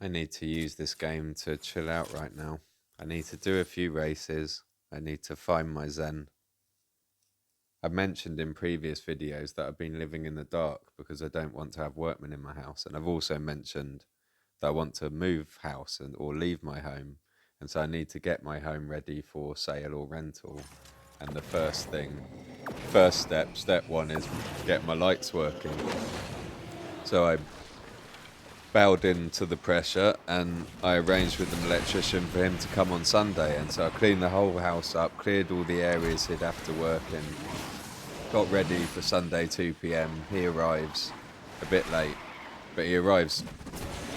I need to use this game to chill out right now. I need to do a few races. I need to find my zen. I've mentioned in previous videos that I've been living in the dark because I don't want to have workmen in my house. And I've also mentioned that I want to move house or leave my home. And so I need to get my home ready for sale or rental. And the first step one is get my lights working. So I bowed into the pressure and I arranged with an electrician for him to come on Sunday. And so I cleaned the whole house up, cleared all the areas he'd have to work in, got ready for Sunday 2 p.m. He arrives a bit late, but he arrives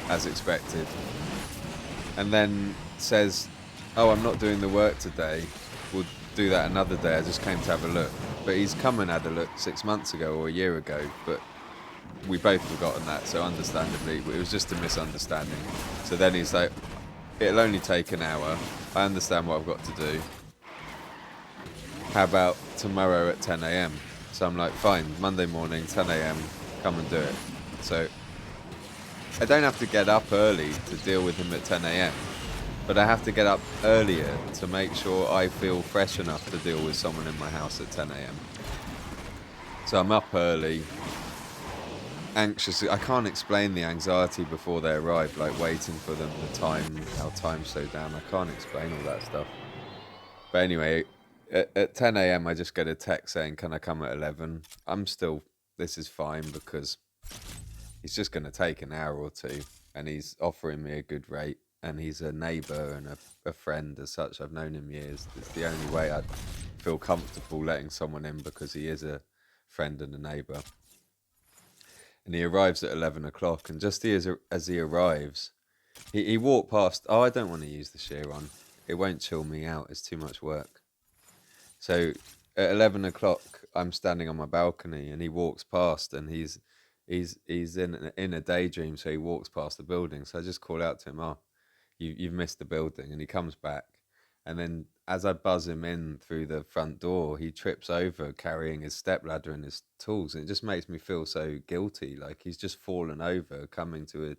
as expected. And then says, "Oh, I'm not doing the work today. We'll do that another day. I just came to have a look." But he's come and had a look 6 months ago or a year ago, but we both forgotten that, so understandably, it was just a misunderstanding. So then he's like, "It'll only take an hour. I understand what I've got to do. How about tomorrow at 10 a.m.?" So I'm like, "Fine, Monday morning, 10 a.m., come and do it." So I don't have to get up early to deal with him at 10 a.m., but I have to get up earlier to make sure I feel fresh enough to deal with someone in my house at 10 a.m. So I'm up early, anxiously. I can't explain the anxiety before they arrive, like waiting for them, the time, how time slowed down. I can't explain all that stuff. But anyway, at 10 a.m., I just get a text saying, "Can I come at 11?" This is fine because he's just going to take an hour or two and he's offering me a good rate. And he's a neighbour and a friend as such. I've known him years. It's the only way I'd feel comfortable letting someone in because he is a friend and a neighbour. And he arrives at 11 o'clock. And just as he arrives, he walked past. "Oh, I don't want to use the shear on. It won't chill me out. It's too much work." So at 11 o'clock, I'm standing on my balcony and he walks past and he's in a daydream. So he walks past the building. So I just call out to him, "Oh, you've missed the building." And he comes back. And then as I buzz him in through the front door, he trips over carrying his stepladder and his tools. And it just makes me feel so guilty. Like he's just fallen over coming to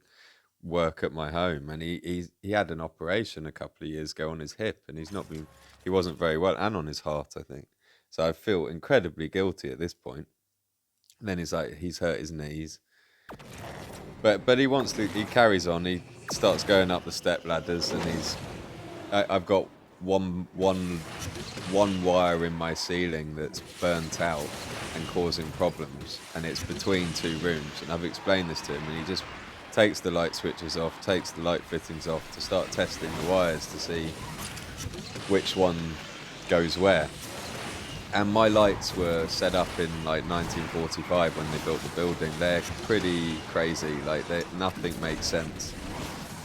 work at my home. And he had an operation a couple of years ago on his hip and he wasn't very well, and on his heart, I think. So I feel incredibly guilty at this point. And then he's like, he's hurt his knees. But he carries on. He starts going up the step ladders and I've got one wire in my ceiling that's burnt out and causing problems, and it's between two rooms. And I've explained this to him, and he just takes the light switches off, takes the light fittings off to start testing the wires to see which one goes where. And my lights were set up in like 1945 when they built the building. They're pretty crazy. Like nothing makes sense.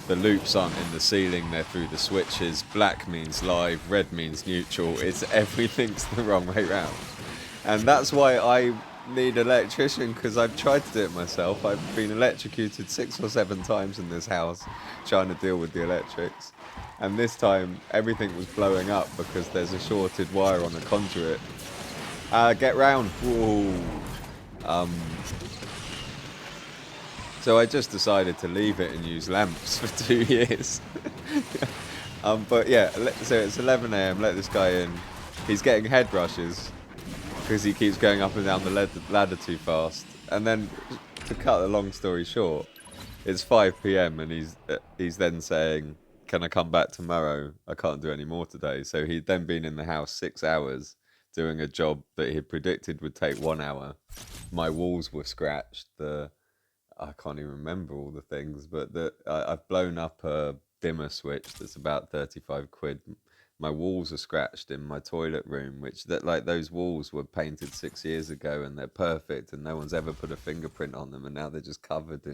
The loops aren't in the ceiling, they're through the switches. Black means live, red means neutral. It's everything's the wrong way round. And that's why I need an electrician, because I've tried to do it myself. I've been electrocuted 6 or 7 times in this house trying to deal with the electrics. And this time everything was blowing up because there's a shorted wire on a conduit. Get round. Whoa. So I just decided to leave it and use lamps for 2 years. But yeah, so it's 11 a.m. Let this guy in. He's getting head rushes because he keeps going up and down the ladder too fast. And then, to cut the long story short, it's 5 p.m. and he's then saying, "Can I come back tomorrow? I can't do any more today." So he'd then been in the house 6 hours doing a job that he predicted would take 1 hour. My walls were scratched. I can't even remember all the things, but I've blown up a dimmer switch that's about 35 quid. My walls are scratched in my toilet room, which those walls were painted 6 years ago and they're perfect and no one's ever put a fingerprint on them, and now they're just covered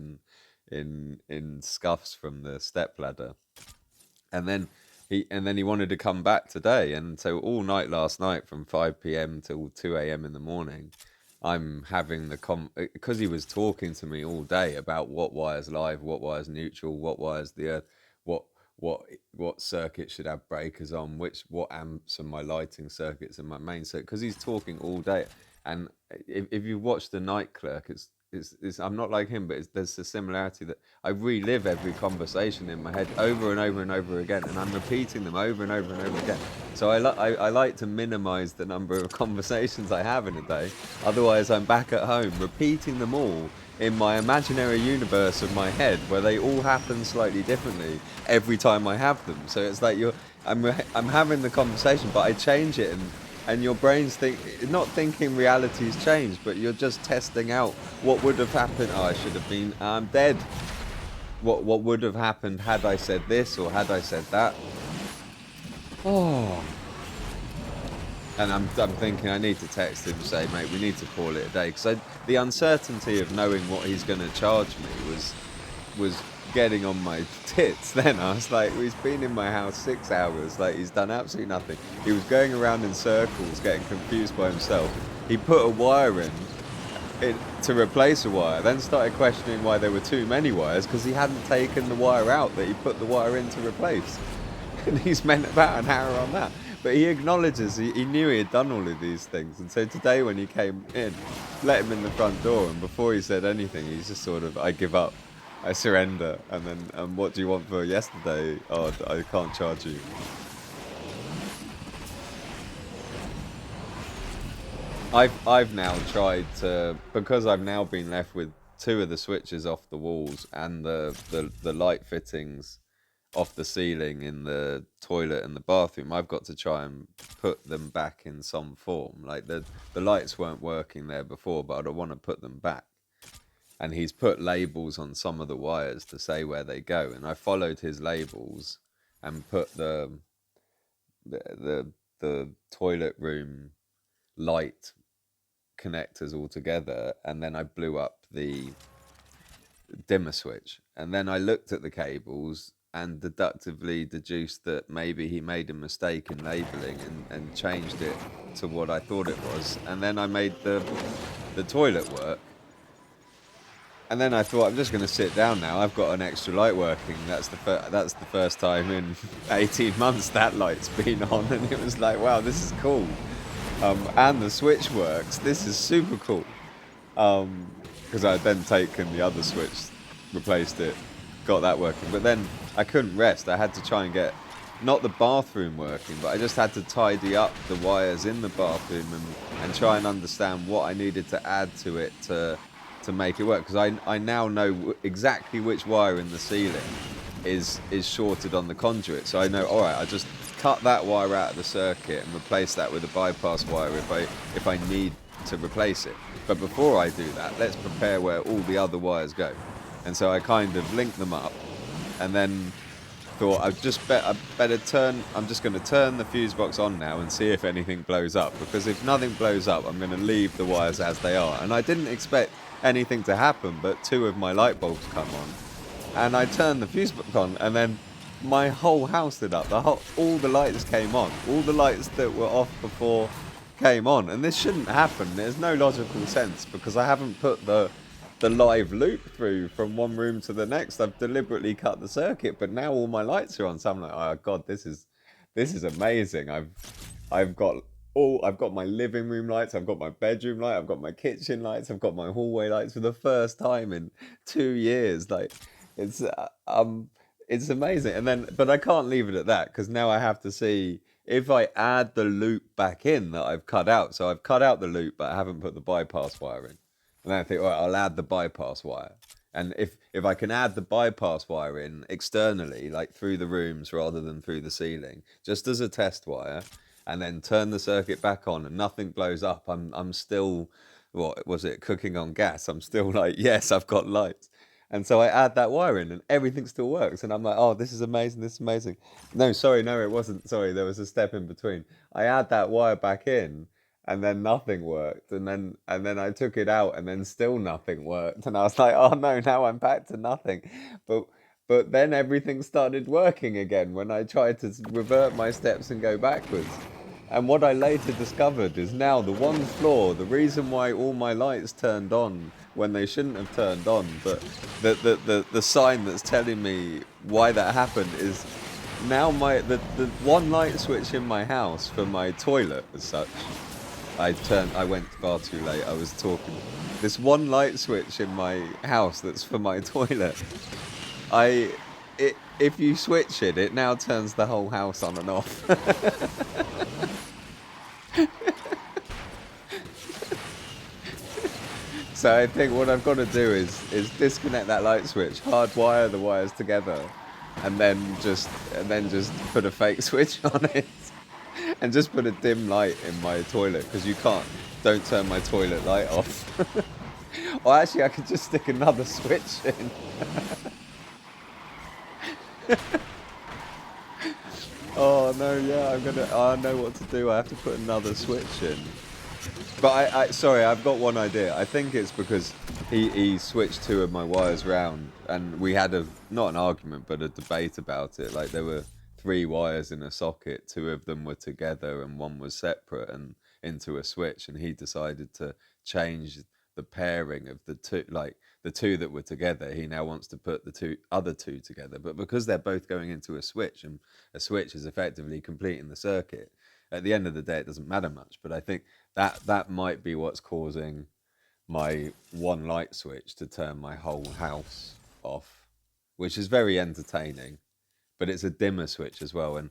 in scuffs from the step ladder. And then he wanted to come back today, and so all night last night from 5 p.m. till 2 a.m. in the morning, I'm having because he was talking to me all day about what wires live, what wires neutral, what wires the earth, what what what circuit should have breakers on, what amps and my lighting circuits and my main circuit, because he's talking all day. And if you watch the night clerk, I'm not like him, but there's a similarity that I relive every conversation in my head over and over and over again, and I'm repeating them over and over and over again. So I like to minimize the number of conversations I have in a day. Otherwise, I'm back at home repeating them all in my imaginary universe of my head, where they all happen slightly differently every time I have them. So it's like I'm having the conversation, but I change it, and your brain's not thinking reality's changed, but you're just testing out what would have happened. Oh, I should have been dead. What would have happened had I said this or had I said that? Oh. And I'm thinking I need to text him and say, mate, we need to call it a day, because the uncertainty of knowing what he's going to charge me was getting on my tits. Then I was like, he's been in my house 6 hours, like he's done absolutely nothing. He was going around in circles, getting confused by himself. He put a wire in to replace a wire, then started questioning why there were too many wires, because he hadn't taken the wire out that he put the wire in to replace. And he spent about an hour on that. But he acknowledges he knew he had done all of these things. And so today when he came in, let him in the front door, and before he said anything, he's just sort of, I give up, I surrender. And then, what do you want for yesterday? Oh, I can't charge you. I've now tried to, because I've now been left with 2 of the switches off the walls and the light fittings off the ceiling in the toilet and the bathroom. I've got to try and put them back in some form. Like the lights weren't working there before, but I don't want to put them back. And he's put labels on some of the wires to say where they go, and I followed his labels and put the toilet room light connectors all together, and then I blew up the dimmer switch, and then I looked at the cables and deductively deduced that maybe he made a mistake in labeling and changed it to what I thought it was, and then I made the toilet work. And then I thought, I'm just going to sit down now. I've got an extra light working. That's the first time in 18 months that light's been on, and it was like, wow, this is cool. And the switch works. This is super cool. Because I had then taken the other switch, replaced it, got that working. But then I couldn't rest. I had to try and get, not the bathroom working, but I just had to tidy up the wires in the bathroom and try and understand what I needed to add to it to make it work. Because I now know exactly which wire in the ceiling is shorted on the conduit. So I know, all right, I just cut that wire out of the circuit and replace that with a bypass wire if I need to replace it. But before I do that, let's prepare where all the other wires go. And so I kind of linked them up, and then thought I'm just going to turn the fuse box on now and see if anything blows up, because if nothing blows up, I'm going to leave the wires as they are. And I didn't expect anything to happen, but 2 of my light bulbs come on, and I turned the fuse box on, and then my whole house lit up. All the lights came on. All the lights that were off before came on, and this shouldn't happen. There's no logical sense, because I haven't put the live loop through from one room to the next. I've deliberately cut the circuit, but now all my lights are on. So I'm like, oh god, this is amazing. I've got my living room lights, I've got my bedroom light, I've got my kitchen lights, I've got my hallway lights for the first time in 2 years. Like, it's amazing. And then, but I can't leave it at that, because now I have to see if I add the loop back in that I've cut out. So I've cut out the loop, but I haven't put the bypass wire in. And then I think, all right, I'll add the bypass wire. And if I can add the bypass wire in externally, like through the rooms rather than through the ceiling, just as a test wire, and then turn the circuit back on and nothing blows up, I'm still, what was it, cooking on gas. I'm still like, yes, I've got lights. And so I add that wire in and everything still works. And I'm like, oh, this is amazing, this is amazing. No, it wasn't. Sorry, there was a step in between. I add that wire back in, and then nothing worked. And then I took it out, and then still nothing worked. And I was like, oh no, now I'm back to nothing. But then everything started working again when I tried to revert my steps and go backwards. And what I later discovered is now the one flaw, the reason why all my lights turned on when they shouldn't have turned on, but the sign that's telling me why that happened is now the one light switch in my house for my toilet as such I went far too late. I was talking. This one light switch in my house that's for my toilet. If you switch it, it now turns the whole house on and off. So I think what I've got to do is disconnect that light switch, hardwire the wires together, and then just put a fake switch on it, and just put a dim light in my toilet, because don't turn my toilet light off. Or actually, I could just stick another switch in. Oh no, yeah, I know what to do. I have to put another switch in. But sorry, I've got one idea. I think it's because he switched two of my wires round, and we had not an argument, but a debate about it. Like, there were 3 wires in a socket, 2 of them were together and 1 was separate and into a switch, and he decided to change the pairing of the two, like the 2 that were together. He now wants to put the other two together, but because they're both going into a switch, and a switch is effectively completing the circuit, at the end of the day, it doesn't matter much. But I think that might be what's causing my one light switch to turn my whole house off, which is very entertaining. But it's a dimmer switch as well. And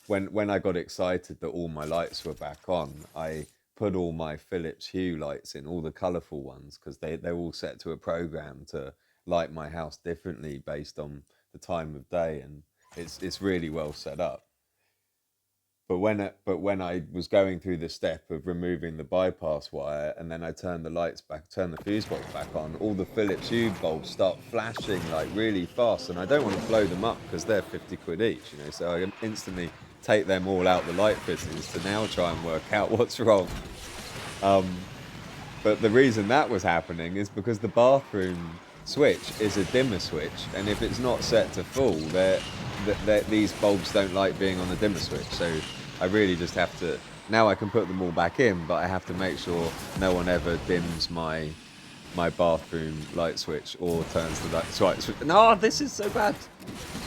when I got excited that all my lights were back on, I put all my Philips Hue lights in, all the colourful ones, because they're all set to a program to light my house differently based on the time of day, and it's really well set up. But when I was going through the step of removing the bypass wire, and then I turned the fuse box back on, all the Philips Hue bulbs start flashing like really fast, and I don't want to blow them up because they're 50 quid each, so I instantly take them all out the light fittings to now try and work out what's wrong. But the reason that was happening is because the bathroom switch is a dimmer switch, and if it's not set to full, these bulbs don't like being on the dimmer switch. So I really just have to, now I can put them all back in, but I have to make sure no one ever dims my bathroom light switch or turns the light switch. No, this is so bad.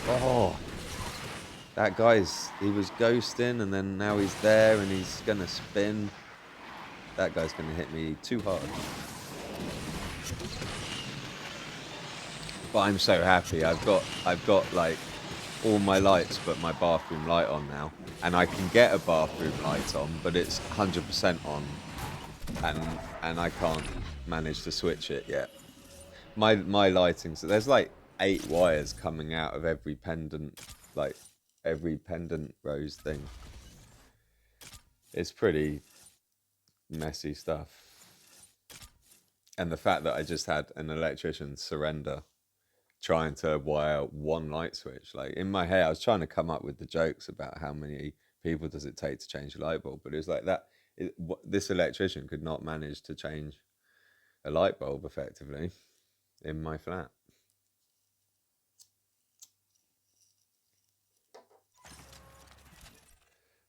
Oh, that he was ghosting, and then now he's there and he's gonna spin. That guy's gonna hit me too hard. But I'm so happy. I've got like all my lights but my bathroom light on now, and I can get a bathroom light on, but it's 100% on, and I can't manage to switch it yet. My lighting, so there's like 8 wires coming out of every pendant rose thing. It's pretty messy stuff. And the fact that I just had an electrician surrender trying to wire one light switch, like, in my head I was trying to come up with the jokes about how many people does it take to change a light bulb, but it was like that this electrician could not manage to change a light bulb effectively in my flat.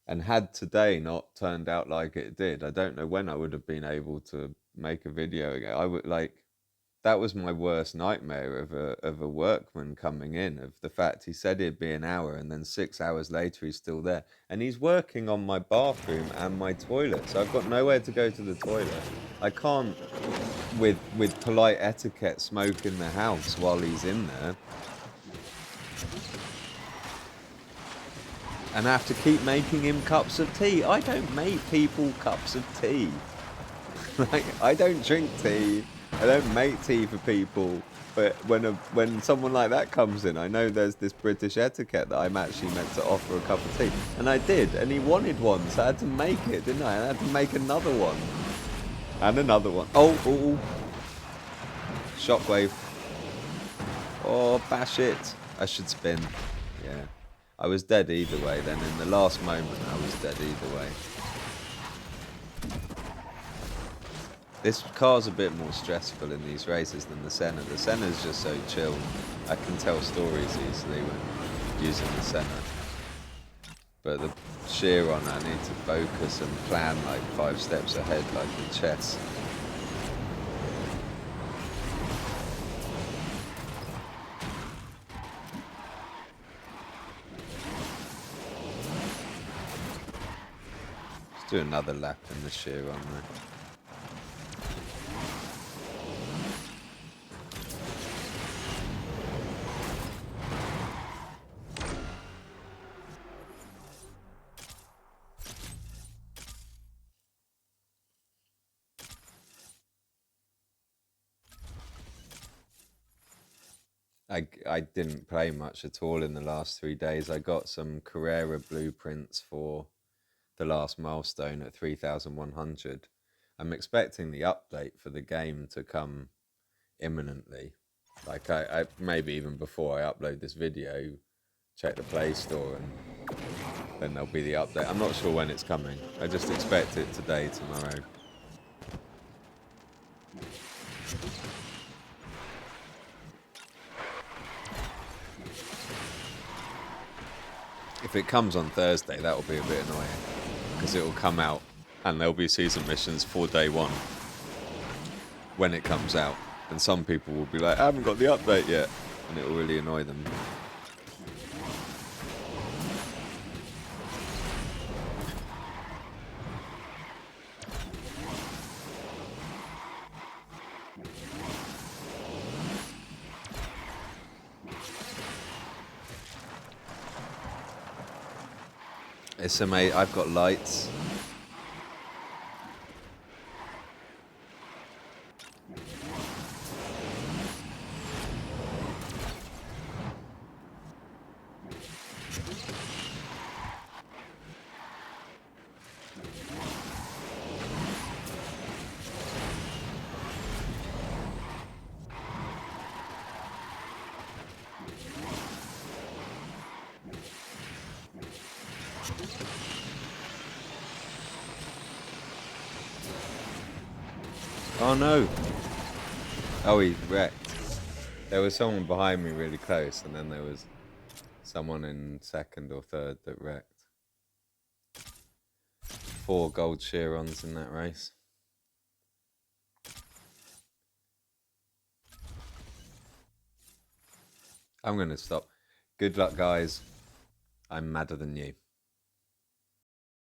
And had today not turned out like it did, I don't know when I would have been able to make a video again. I would, like, that was my worst nightmare of a workman coming in, of the fact he said it'd be an hour, and then 6 hours later he's still there, and he's working on my bathroom and my toilet, so I've got nowhere to go to the toilet. I can't, with polite etiquette, smoke in the house while he's in there, and I have to keep making him cups of tea. I don't make people cups of tea. Like, I don't drink tea. I don't make tea for people. But when someone like that comes in, I know there's this British etiquette that I'm actually meant to offer a cup of tea. And I did, and he wanted one, so I had to make it, didn't I? And I had to make another one. And another one. Oh. Shockwave. Oh, bash it. I should spin. Yeah. I was dead either way then. In the last moment, I was dead either way. This car's a bit more stressful in these races than the Senna. The Senna's just so chill. I can tell stories easily when using the Senna. But the Chiron, I need to focus and plan like 5 steps ahead, like in chess. Do another lap in the shear on there. I didn't play much at all in the last 3 days. I got some Carrera blueprints for the last milestone at 3,100. I'm expecting the update for the game to come imminently. Like I maybe even before I upload this video, check the Play Store and then there'll be the update. I'm not sure when it's coming. I just expect it today, tomorrow. If it comes on Thursday, that will be a bit annoying because it will come out and there'll be season missions for day one when it comes out. And some people will be like, I haven't got the update yet. And it will really annoy them. It's amazing. I've got lights. Oh no! Oh, he wrecked. There was someone behind me really close, and then there was someone in second or third that wrecked. 4 gold Chirons in that race. I'm going to stop. Good luck, guys. I'm madder than you.